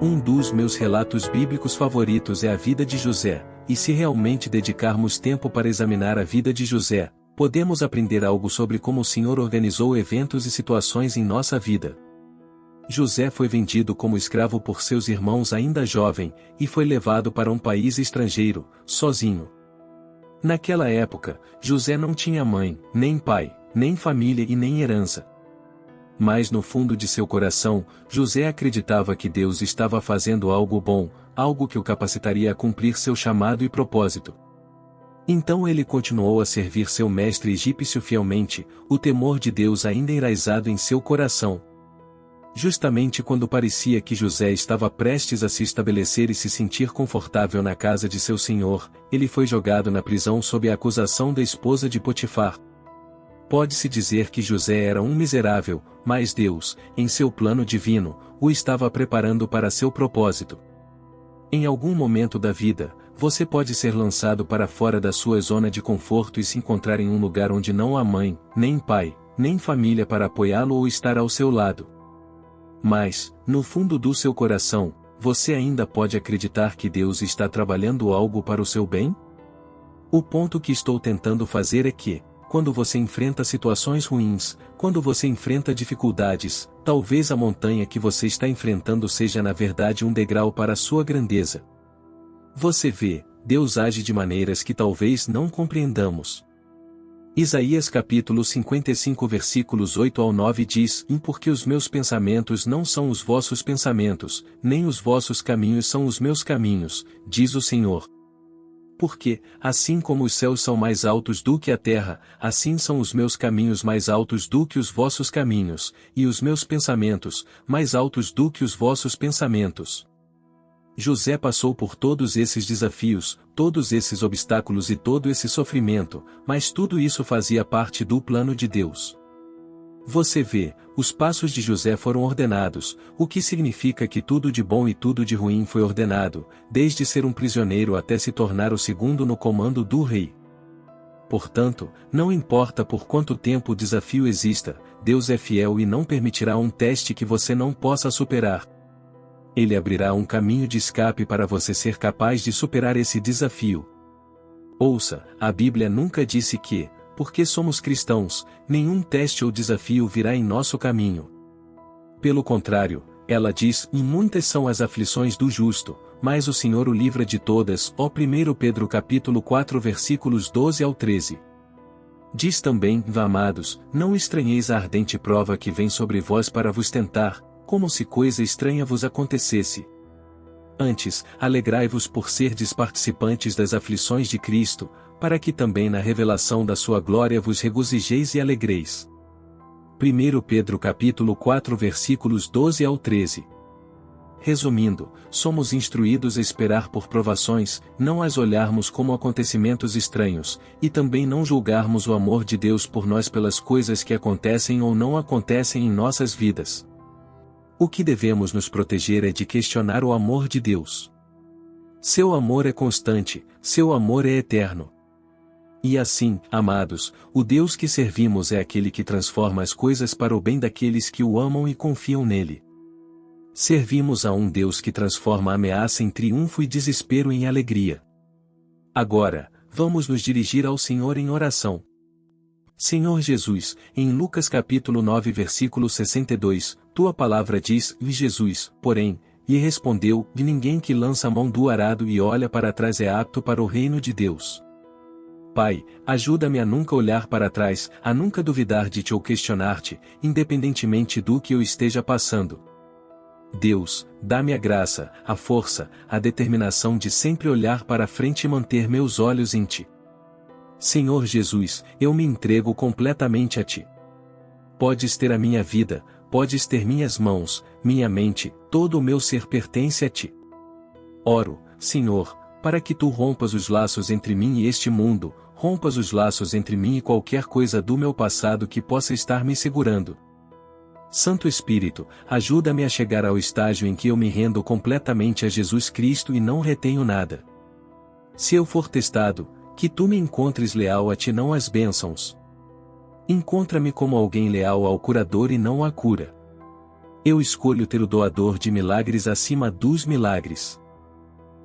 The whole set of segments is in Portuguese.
Um dos meus relatos bíblicos favoritos é a vida de José, e se realmente dedicarmos tempo para examinar a vida de José, podemos aprender algo sobre como o Senhor organizou eventos e situações em nossa vida. José foi vendido como escravo por seus irmãos ainda jovem, e foi levado para um país estrangeiro, sozinho. Naquela época, José não tinha mãe, nem pai, nem família e nem herança. Mas no fundo de seu coração, José acreditava que Deus estava fazendo algo bom, algo que o capacitaria a cumprir seu chamado e propósito. Então ele continuou a servir seu mestre egípcio fielmente, o temor de Deus ainda enraizado em seu coração. Justamente quando parecia que José estava prestes a se estabelecer e se sentir confortável na casa de seu senhor, ele foi jogado na prisão sob a acusação da esposa de Potifar. Pode-se dizer que José era um miserável, mas Deus, em seu plano divino, o estava preparando para seu propósito. Em algum momento da vida, você pode ser lançado para fora da sua zona de conforto e se encontrar em um lugar onde não há mãe, nem pai, nem família para apoiá-lo ou estar ao seu lado. Mas, no fundo do seu coração, você ainda pode acreditar que Deus está trabalhando algo para o seu bem? O ponto que estou tentando fazer é que, quando você enfrenta situações ruins, quando você enfrenta dificuldades, talvez a montanha que você está enfrentando seja na verdade um degrau para a sua grandeza. Você vê, Deus age de maneiras que talvez não compreendamos. Isaías capítulo 55 versículos 8 ao 9 diz: Porque os meus pensamentos não são os vossos pensamentos, nem os vossos caminhos são os meus caminhos, diz o Senhor. Porque, assim como os céus são mais altos do que a terra, assim são os meus caminhos mais altos do que os vossos caminhos, e os meus pensamentos, mais altos do que os vossos pensamentos. José passou por todos esses desafios, todos esses obstáculos e todo esse sofrimento, mas tudo isso fazia parte do plano de Deus. Você vê, os passos de José foram ordenados, o que significa que tudo de bom e tudo de ruim foi ordenado, desde ser um prisioneiro até se tornar o segundo no comando do rei. Portanto, não importa por quanto tempo o desafio exista, Deus é fiel e não permitirá um teste que você não possa superar. Ele abrirá um caminho de escape para você ser capaz de superar esse desafio. Ouça, a Bíblia nunca disse que, porque somos cristãos, nenhum teste ou desafio virá em nosso caminho. Pelo contrário, ela diz: muitas são as aflições do justo, mas o Senhor o livra de todas. 1 Pedro capítulo 4 versículos 12 ao 13. Diz também: amados, não estranheis a ardente prova que vem sobre vós para vos tentar, como se coisa estranha vos acontecesse. Antes, alegrai-vos por serdes participantes das aflições de Cristo, para que também na revelação da sua glória vos regozijeis e alegreis. 1 Pedro capítulo 4 versículos 12 ao 13. Resumindo, somos instruídos a esperar por provações, não as olharmos como acontecimentos estranhos, e também não julgarmos o amor de Deus por nós pelas coisas que acontecem ou não acontecem em nossas vidas. O que devemos nos proteger é de questionar o amor de Deus. Seu amor é constante, seu amor é eterno. E assim, amados, o Deus que servimos é aquele que transforma as coisas para o bem daqueles que o amam e confiam nele. Servimos a um Deus que transforma a ameaça em triunfo e desespero em alegria. Agora, vamos nos dirigir ao Senhor em oração. Senhor Jesus, em Lucas capítulo 9 versículo 62, tua palavra diz: E Jesus, porém, lhe respondeu: De ninguém que lança a mão do arado e olha para trás é apto para o reino de Deus. Pai, ajuda-me a nunca olhar para trás, a nunca duvidar de ti ou questionar-te, independentemente do que eu esteja passando. Deus, dá-me a graça, a força, a determinação de sempre olhar para frente e manter meus olhos em ti. Senhor Jesus, eu me entrego completamente a ti. Podes ter a minha vida, podes ter minhas mãos, minha mente, todo o meu ser pertence a ti. Oro, Senhor, para que tu rompas os laços entre mim e este mundo, rompas os laços entre mim e qualquer coisa do meu passado que possa estar me segurando. Santo Espírito, ajuda-me a chegar ao estágio em que eu me rendo completamente a Jesus Cristo e não retenho nada. Se eu for testado, que tu me encontres leal a ti, não às bênçãos. Encontra-me como alguém leal ao curador e não à cura. Eu escolho ter o doador de milagres acima dos milagres.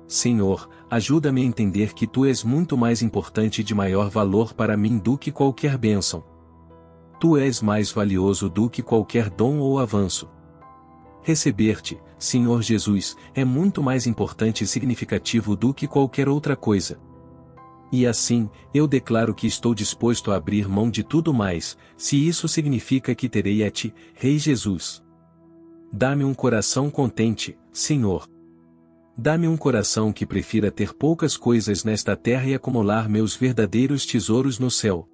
Senhor, ajuda-me a entender que Tu és muito mais importante e de maior valor para mim do que qualquer bênção. Tu és mais valioso do que qualquer dom ou avanço. Receber-te, Senhor Jesus, é muito mais importante e significativo do que qualquer outra coisa. E assim, eu declaro que estou disposto a abrir mão de tudo mais, se isso significa que terei a Ti, Rei Jesus. Dá-me um coração contente, Senhor. Dá-me um coração que prefira ter poucas coisas nesta terra e acumular meus verdadeiros tesouros no céu.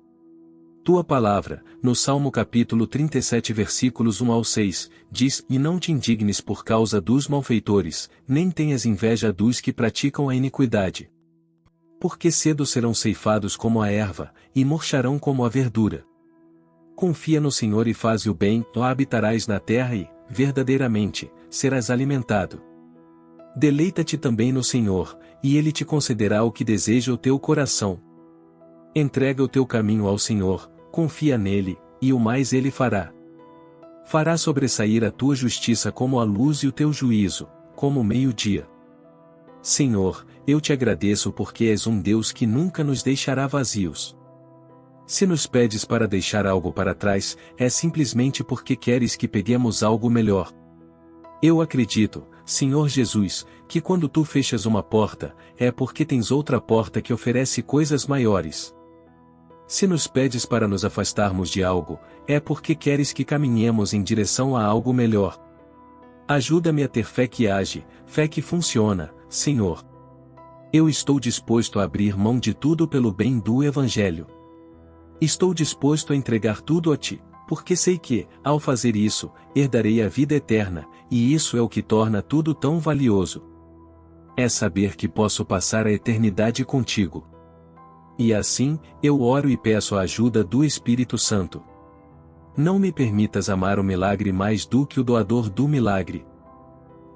Tua palavra, no Salmo capítulo 37 versículos 1 ao 6, diz: E não te indignes por causa dos malfeitores, nem tenhas inveja dos que praticam a iniquidade. Porque cedo serão ceifados como a erva, e murcharão como a verdura. Confia no Senhor e faze o bem, habitarás na terra e, verdadeiramente, serás alimentado. Deleita-te também no Senhor, e Ele te concederá o que deseja o teu coração. Entrega o teu caminho ao Senhor, confia nele, e o mais Ele fará. Fará sobressair a tua justiça como a luz e o teu juízo, como o meio-dia. Senhor, eu te agradeço porque és um Deus que nunca nos deixará vazios. Se nos pedes para deixar algo para trás, é simplesmente porque queres que peguemos algo melhor. Eu acredito, Senhor Jesus, que quando Tu fechas uma porta, é porque tens outra porta que oferece coisas maiores. Se nos pedes para nos afastarmos de algo, é porque queres que caminhemos em direção a algo melhor. Ajuda-me a ter fé que age, fé que funciona, Senhor. Eu estou disposto a abrir mão de tudo pelo bem do Evangelho. Estou disposto a entregar tudo a Ti, porque sei que, ao fazer isso, herdarei a vida eterna, e isso é o que torna tudo tão valioso. É saber que posso passar a eternidade contigo. E assim, eu oro e peço a ajuda do Espírito Santo. Não me permitas amar o milagre mais do que o doador do milagre.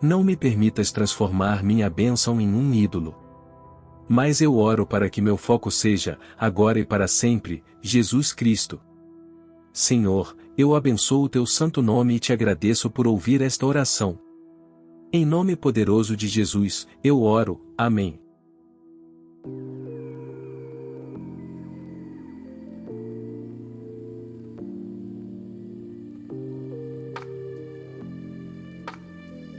Não me permitas transformar minha bênção em um ídolo. Mas eu oro para que meu foco seja, agora e para sempre, Jesus Cristo. Senhor, eu abençoo o Teu santo nome e te agradeço por ouvir esta oração. Em nome poderoso de Jesus, eu oro, amém.